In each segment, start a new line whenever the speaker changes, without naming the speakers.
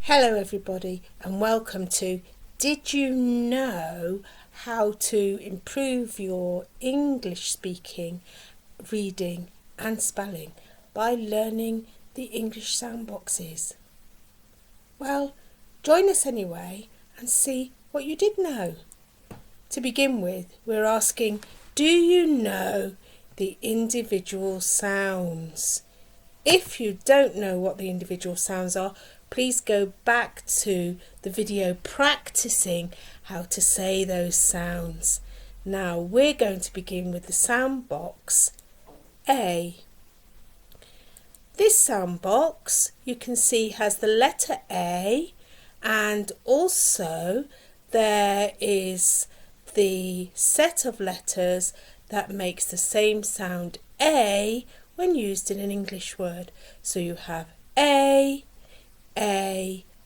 Hello everybody and welcome to Did You Know How to Improve Your English Speaking, Reading and Spelling by Learning the English Sound Boxes? Well, join us anyway and see what you did know. To begin with, we're asking, do you know the individual sounds? If you don't know what the individual sounds are, please go back to the video practicing how to say those sounds. Now we're going to begin with the sound box A. This sound box you can see has the letter A, and also there is the set of letters that makes the same sound A when used in an English word. So you have A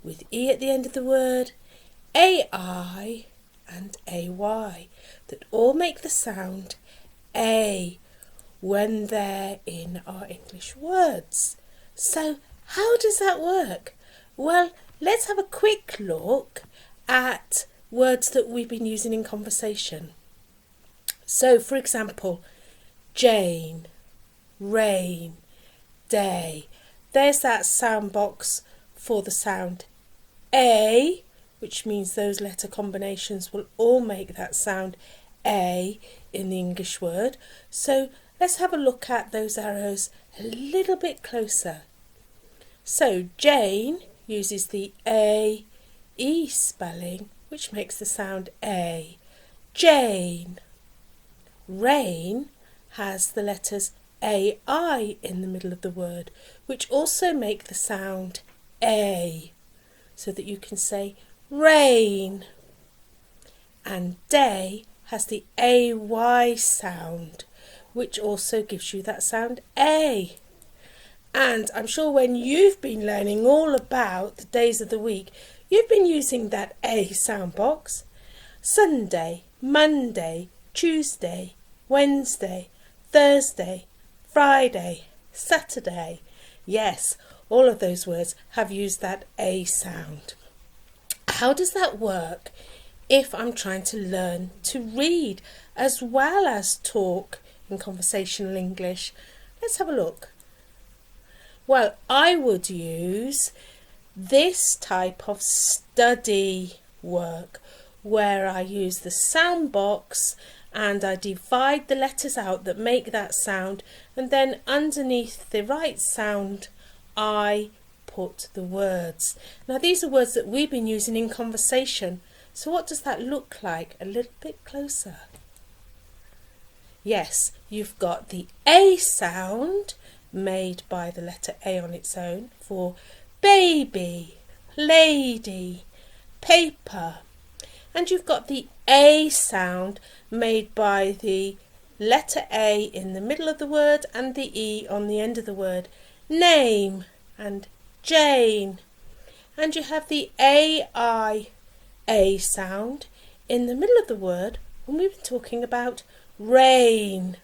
with E at the end of the word, AI and AY that all make the sound A when they're in our English words. So how does that work? Well, let's have a quick look at words that we've been using in conversation. So for example, Jane, rain, day. There's that sound box for the sound A, which means those letter combinations will all make that sound A in the English word. So let's have a look at those arrows a little bit closer. So Jane uses the A-E spelling, which makes the sound A. Jane. Rain has the letters AI in the middle of the word, which also make the sound A, so that you can say rain. And day has the AY sound, which also gives you that sound A. And I'm sure when you've been learning all about the days of the week, you've been using that A sound box. Sunday, Monday, Tuesday, Wednesday, Thursday, Friday, Saturday. Yes, all of those words have used that A sound. How does that work if I'm trying to learn to read as well as talk in conversational English? Let's have a look. Well, I would use this type of study work where I use the sound box and I divide the letters out that make that sound, and then underneath the right sound I put the words. Now these are words that we've been using in conversation. So what does that look like? A little bit closer. Yes, you've got the A sound made by the letter A on its own for baby, lady, paper. And you've got the A sound made by the letter A in the middle of the word and the E on the end of the word, name and Jane. And you have the A sound in the middle of the word when we've been talking about rain.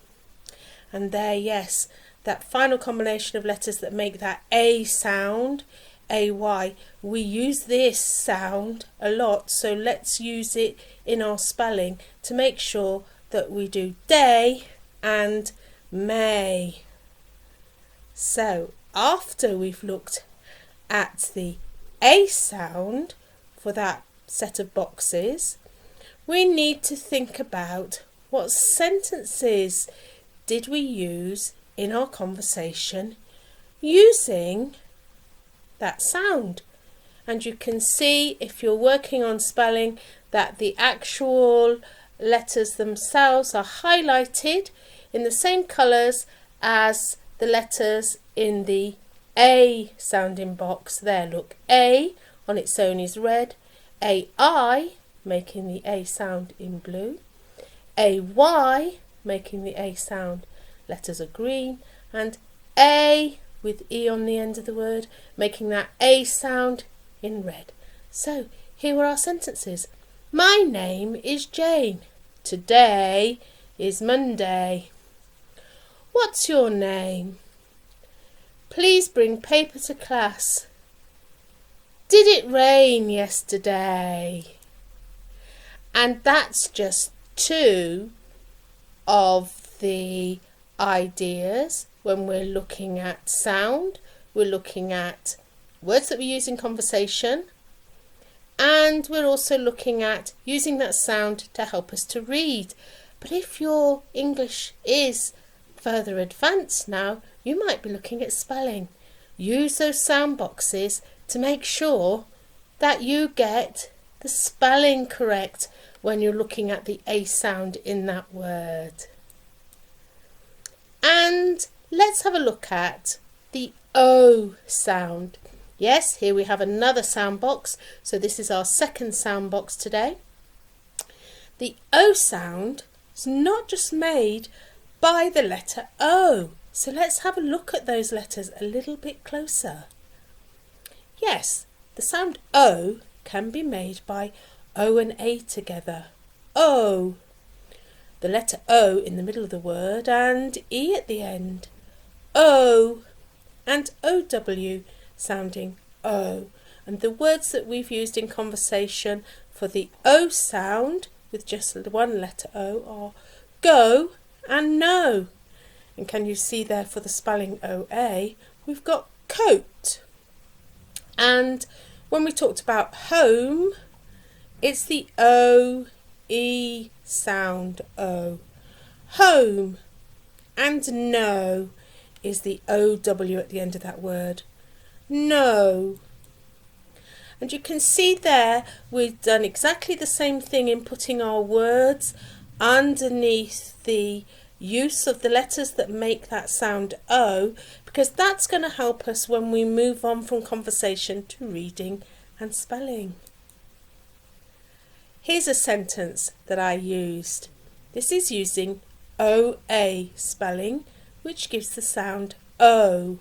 And there, yes, that final combination of letters that make that A sound, AY, we use this sound a lot, so let's use it in our spelling to make sure that we do day and may. So after we've looked at the A sound for that set of boxes, we need to think about what sentences did we use in our conversation using that sound. And you can see, if you're working on spelling, that the actual letters themselves are highlighted in the same colours as the letters in the A sounding box. There, look, A on its own is red, AI making the A sound in blue, AY making the A sound letters are green, and A with E on the end of the word making that A sound in red. So here are our sentences. My name is Jane. Today is Monday. What's your name? Please bring paper to class. Did it rain yesterday? And that's just two of the ideas when we're looking at sound. We're looking at words that we use in conversation, and we're also looking at using that sound to help us to read. But if your English is further advanced now, you might be looking at spelling. Use those sound boxes to make sure that you get the spelling correct when you're looking at the A sound in that word. And let's have a look at the O sound. Yes, here we have another sound box. So this is our second sound box today. The O sound is not just made by the letter O. So let's have a look at those letters a little bit closer. Yes, the sound O can be made by O and A together. O. The letter O in the middle of the word and E at the end. O. And OW sounding O. And the words that we've used in conversation for the O sound with just one letter O are go and no. And can you see there for the spelling OA, we've got coat. And when we talked about home, it's the O-E sound O. Home. And no is the O-W at the end of that word. No. And you can see there we've done exactly the same thing in putting our words underneath the use of the letters that make that sound O, because that's going to help us when we move on from conversation to reading and spelling. Here's a sentence that I used. This is using OA spelling, which gives the sound O.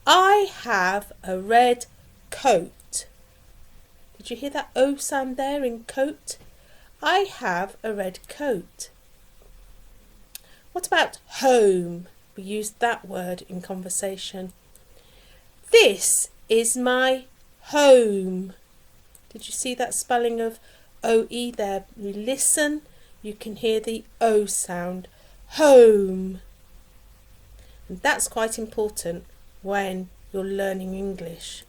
I have a red coat. Did you hear that O sound there in coat? I have a red coat. What about home? We used that word in conversation. This is my home. Did you see that spelling of O-E there? You listen, you can hear the O sound. Home. And that's quite important when you're learning English.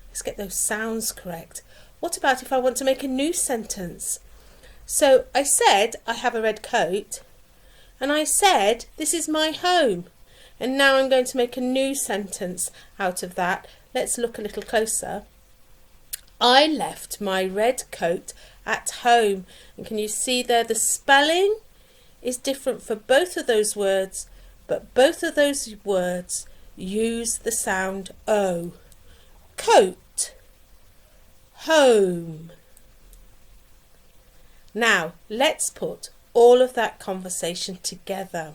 Let's get those sounds correct. What about if I want to make a new sentence? So I said I have a red coat, and I said this is my home. And now I'm going to make a new sentence out of that. Let's look a little closer. I left my red coat at home. And can you see there the spelling is different for both of those words, but both of those words use the sound O. Coat. Home. Now let's put all of that conversation together.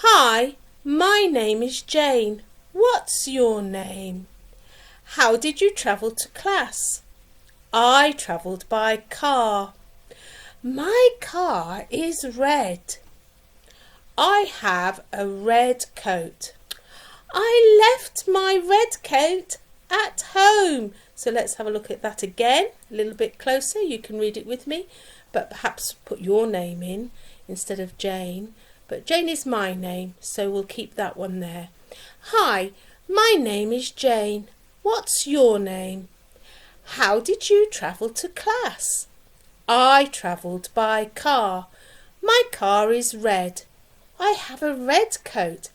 Hi, my name is Jane. What's your name? How did you travel to class? I travelled by car. My car is red. I have a red coat. I left my red coat at home. So let's have a look at that again, a little bit closer. You can read it with me, but perhaps put your name in instead of Jane. But Jane is my name, so we'll keep that one there. Hi, my name is Jane. What's your name? How did you travel to class? I travelled by car. My car is red. I have a red coat.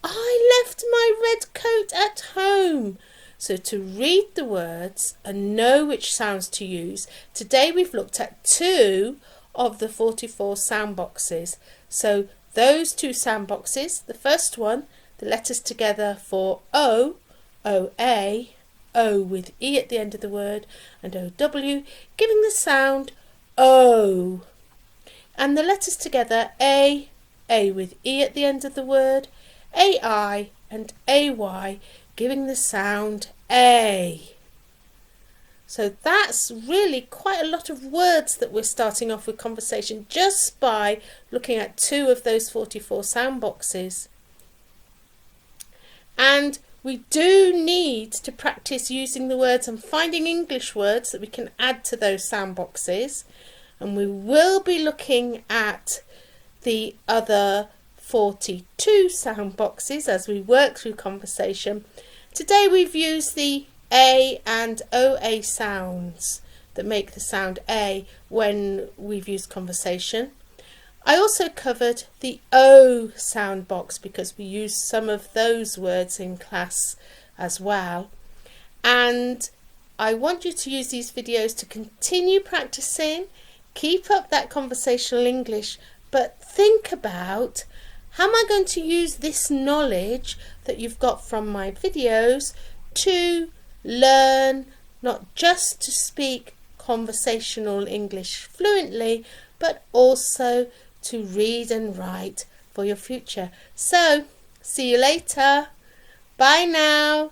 I left my red coat at home. So to read the words and know which sounds to use, today we've looked at 2 of the 44 sound boxes. So those 2 sound boxes, the first one, the letters together for O, O-A, O with E at the end of the word, and O-W, giving the sound O. And the letters together, A with E at the end of the word, A-I and A-Y, giving the sound A. So that's really quite a lot of words that we're starting off with conversation just by looking at 2 of those 44 sound boxes. And we do need to practice using the words and finding English words that we can add to those sound boxes. And we will be looking at the other 42 sound boxes as we work through conversation. Today we've used the A and OA sounds that make the sound A when we've used conversation. I also covered the O sound box because we used some of those words in class as well. And I want you to use these videos to continue practicing, keep up that conversational English, but think about, how am I going to use this knowledge that you've got from my videos to learn not just to speak conversational English fluently, but also to read and write for your future. So, see you later. Bye now.